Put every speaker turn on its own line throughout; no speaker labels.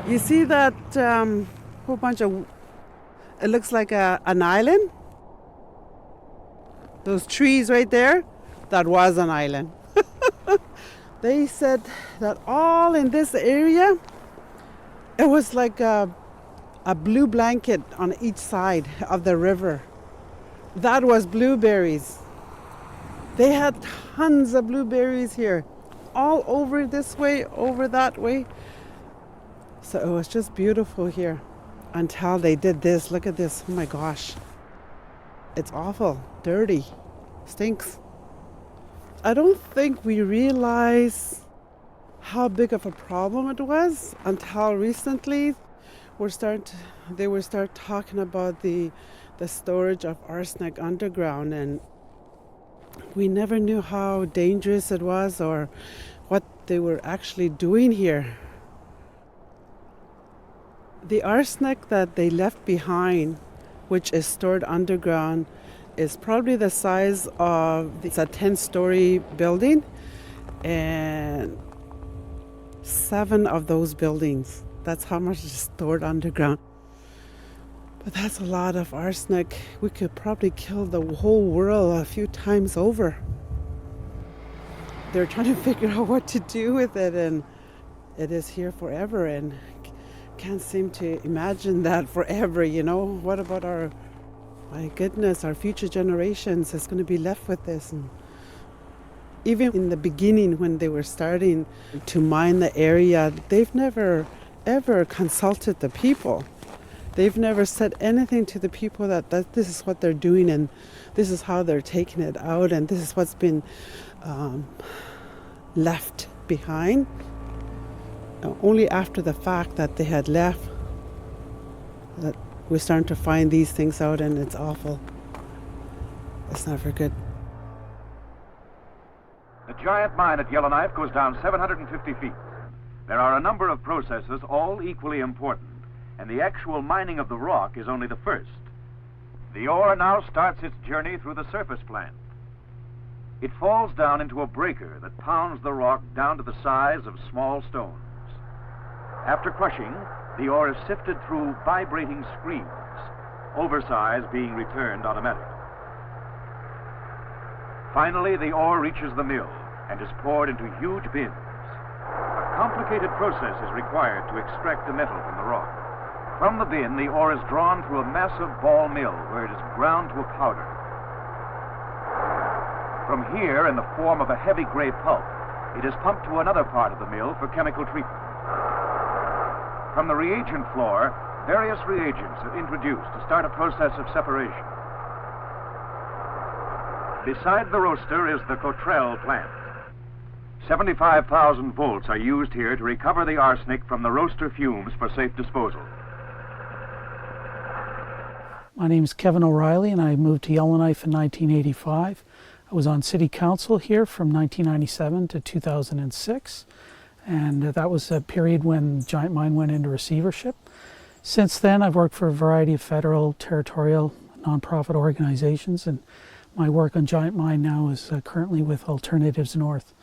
You see that whole bunch of, it looks like an island? Those trees right there, that was an island. They said that all in this area, it was like a blue blanket on each side of the river. That was blueberries. They had tons of blueberries here, all over this way, over that way. So it was just beautiful here until they did this. Look at this. Oh my gosh. It's awful, dirty, stinks. I don't think we realize how big of a problem it was until recently. They were start talking about the storage of arsenic underground, and we never knew how dangerous it was or what they were actually doing here. The arsenic that they left behind, which is stored underground, is probably the size of, it's a 10-story building, and 7 of those buildings, that's how much is stored underground. But that's a lot of arsenic. We could probably kill the whole world a few times over. They're trying to figure out what to do with it, and it is here forever, and can't seem to imagine that forever, you know. What about my goodness, our future generations is going to be left with this? And even in the beginning, when they were starting to mine the area, they've never ever consulted the people. They've never said anything to the people that this is what they're doing and this is how they're taking it out and this is what's been left behind. Only after the fact that they had left that we're starting to find these things out, and it's awful. It's never good.
The giant mine at Yellowknife goes down 750 feet. There are a number of processes, all equally important, and the actual mining of the rock is only the first. The ore now starts its journey through the surface plant. It falls down into a breaker that pounds the rock down to the size of small stones. After crushing, the ore is sifted through vibrating screens, oversize being returned automatically. Finally, the ore reaches the mill and is poured into huge bins. A complicated process is required to extract the metal from the rock. From the bin, the ore is drawn through a massive ball mill where it is ground to a powder. From here, in the form of a heavy gray pulp, it is pumped to another part of the mill for chemical treatment. From the reagent floor, various reagents are introduced to start a process of separation. Beside the roaster is the Cottrell plant. 75,000 volts are used here to recover the arsenic from the roaster fumes for safe disposal.
My name is Kevin O'Reilly, and I moved to Yellowknife in 1985. I was on City Council here from 1997 to 2006, and that was a period when Giant Mine went into receivership. Since then, I've worked for a variety of federal, territorial, nonprofit organizations, and my work on Giant Mine now is currently with Alternatives North.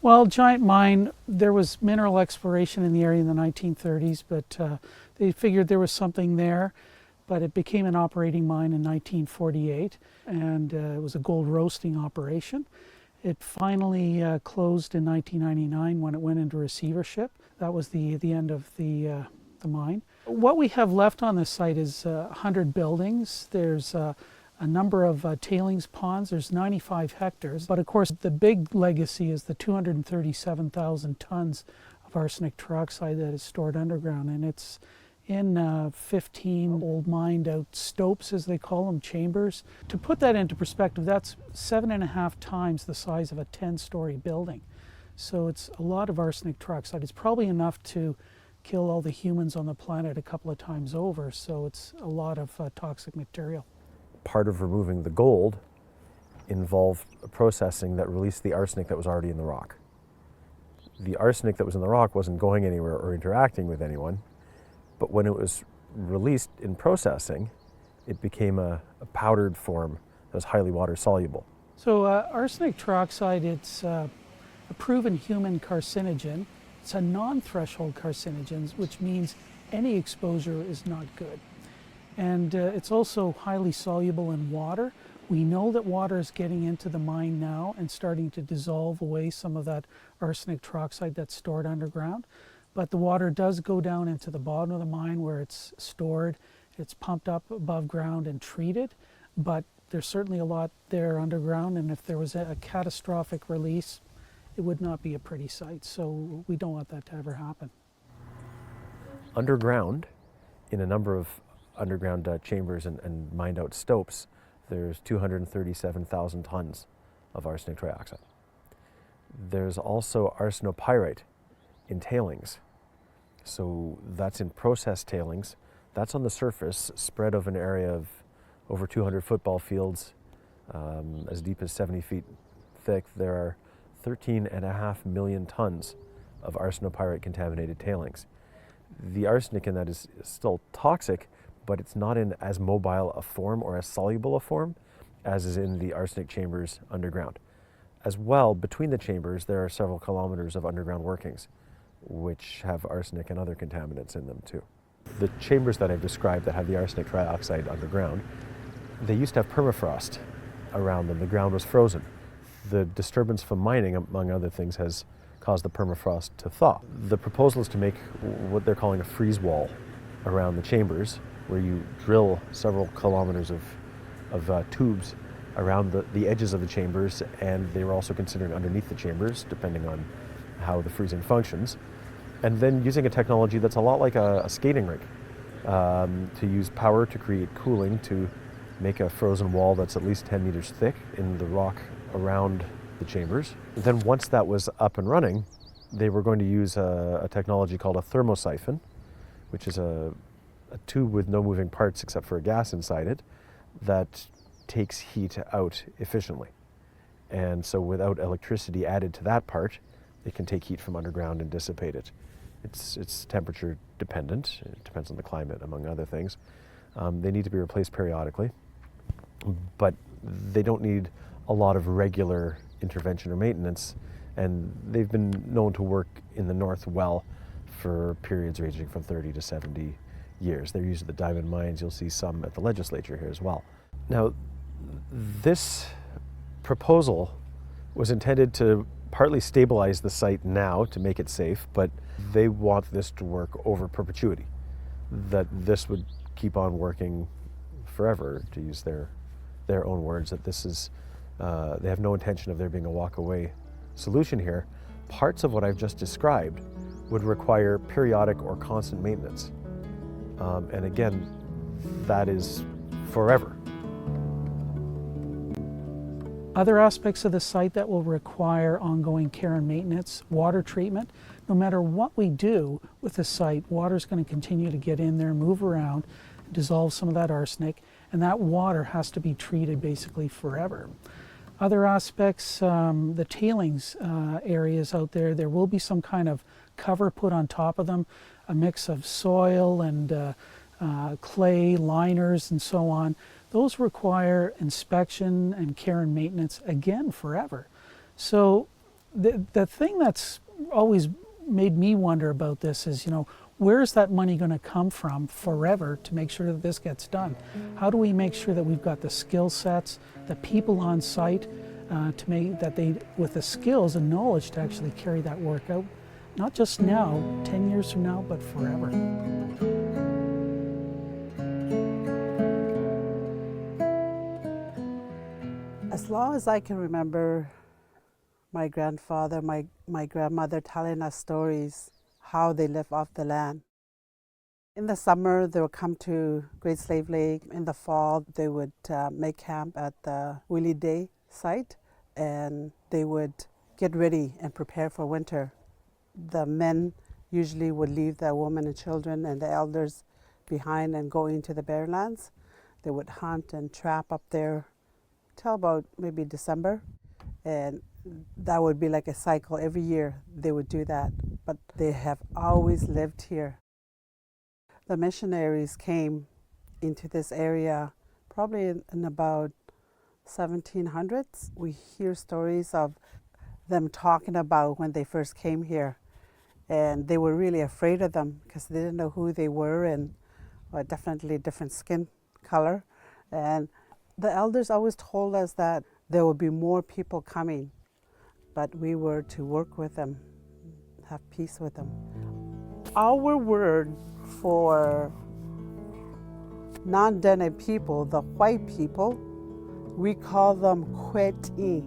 Well, Giant Mine, there was mineral exploration in the area in the 1930s, but they figured there was something there. But it became an operating mine in 1948, and it was a gold roasting operation. It finally closed in 1999 when it went into receivership. That was the end of the mine. What we have left on this site is 100 buildings. There's a number of tailings ponds. There's 95 hectares. But of course, the big legacy is the 237,000 tons of arsenic trioxide that is stored underground, and it's in 15 old mined out stopes, as they call them, chambers. To put that into perspective, that's 7.5 times the size of a 10-story building. So it's a lot of arsenic trioxide. It's probably enough to kill all the humans on the planet a couple of times over, so it's a lot of toxic material.
Part of removing the gold involved a processing that released the arsenic that was already in the rock. The arsenic that was in the rock wasn't going anywhere or interacting with anyone. But when it was released in processing, it became a powdered form that was highly water soluble.
So arsenic trioxide, it's a proven human carcinogen. It's a non-threshold carcinogen, which means any exposure is not good. And it's also highly soluble in water. We know that water is getting into the mine now and starting to dissolve away some of that arsenic trioxide that's stored underground. But the water does go down into the bottom of the mine where it's stored. It's pumped up above ground and treated. But there's certainly a lot there underground, and if there was a catastrophic release, it would not be a pretty sight. So we don't want that to ever happen.
Underground, in a number of underground chambers and mined out stopes, there's 237,000 tons of arsenic trioxide. There's also arsenopyrite in tailings. So that's in process tailings. That's on the surface, spread over an area of over 200 football fields, as deep as 70 feet thick. There are 13.5 million tons of arsenopyrite contaminated tailings. The arsenic in that is still toxic, but it's not in as mobile a form or as soluble a form as is in the arsenic chambers underground. As well, between the chambers, there are several kilometers of underground workings, which have arsenic and other contaminants in them too. The chambers that I've described that have the arsenic trioxide underground, they used to have permafrost around them. The ground was frozen. The disturbance from mining, among other things, has caused the permafrost to thaw. The proposal is to make what they're calling a freeze wall around the chambers, where you drill several kilometers of tubes around the edges of the chambers, and they were also considering underneath the chambers, depending on how the freezing functions. And then using a technology that's a lot like a skating rink, to use power to create cooling to make a frozen wall that's at least 10 meters thick in the rock around the chambers. Then once that was up and running, they were going to use a technology called a thermosiphon, which is a tube with no moving parts except for a gas inside it that takes heat out efficiently. And so without electricity added to that part, it can take heat from underground and dissipate it. It's temperature dependent. It depends on the climate, among other things. They need to be replaced periodically, but they don't need a lot of regular intervention or maintenance, and they've been known to work in the north well for periods ranging from 30 to 70 years. They're used at the diamond mines. You'll see some at the legislature here as well. Now, this proposal was intended to partly stabilize the site now to make it safe, but they want this to work over perpetuity, that this would keep on working forever, to use their own words, that this is, they have no intention of there being a walk-away solution here. Parts of what I've just described would require periodic or constant maintenance. And again, that is forever.
Other aspects of the site that will require ongoing care and maintenance, water treatment. No matter what we do with the site, water is going to continue to get in there, move around, dissolve some of that arsenic, and that water has to be treated basically forever. Other aspects, the tailings areas out there, there will be some kind of cover put on top of them, a mix of soil and clay, liners, and so on. Those require inspection and care and maintenance, again, forever. So the thing that's always made me wonder about this is, where's that money going to come from forever to make sure that this gets done? How do we make sure that we've got the skill sets, the people on site, to make that they, with the skills and knowledge to actually carry that work out, not just now, 10 years from now, but forever.
As long as I can remember my grandfather, my grandmother telling us stories, how they live off the land. In the summer, they would come to Great Slave Lake. In the fall, they would make camp at the Willie Day site, and they would get ready and prepare for winter. The men usually would leave the women and children and the elders behind and go into the Bearlands. They would hunt and trap up there till about maybe December, and that would be like a cycle. Every year they would do that, but they have always lived here. The missionaries came into this area probably in about 1700s. We hear stories of them talking about when they first came here, and they were really afraid of them because they didn't know who they were, and definitely different skin color. And the elders always told us that there would be more people coming, but we were to work with them, have peace with them. Our word for non-Dene people, the white people, we call them Kwe-t'i.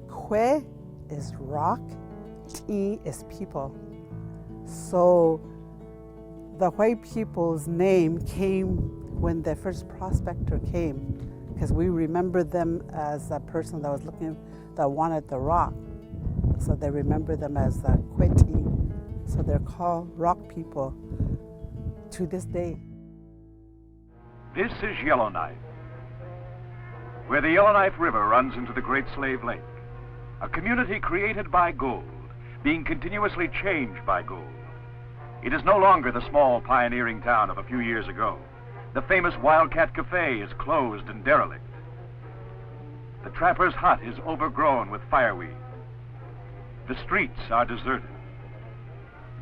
Kwe is rock, T'i is people. So the white people's name came when the first prospector came, because we remember them as a person that was looking, that wanted the rock. So they remember them as the Kwe-t'i. So they're called rock people to this day.
This is Yellowknife, where the Yellowknife River runs into the Great Slave Lake, a community created by gold, being continuously changed by gold. It is no longer the small pioneering town of a few years ago. The famous Wildcat Cafe is closed and derelict. The trapper's hut is overgrown with fireweed. The streets are deserted.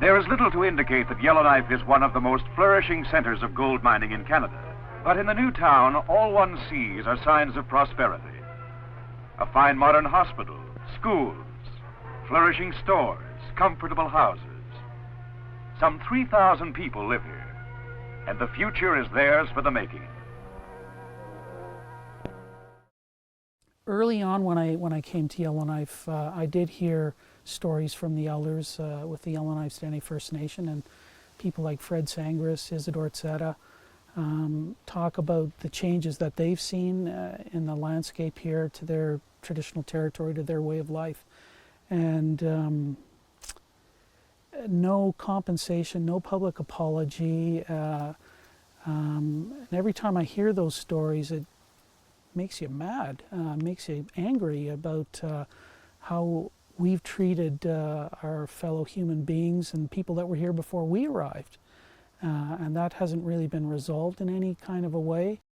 There is little to indicate that Yellowknife is one of the most flourishing centers of gold mining in Canada. But in the new town, all one sees are signs of prosperity. A fine modern hospital, schools, flourishing stores, comfortable houses. Some 3,000 people live here, and the future is theirs for the making.
Early on when I came to Yellowknife, I did hear stories from the elders with the Yellowknife Dene First Nation, and people like Fred Sangris, Isidore Tseta, talk about the changes that they've seen in the landscape here to their traditional territory, to their way of life. And no compensation, no public apology. And every time I hear those stories, it makes you mad, makes you angry about how we've treated our fellow human beings and people that were here before we arrived. And that hasn't really been resolved in any kind of a way.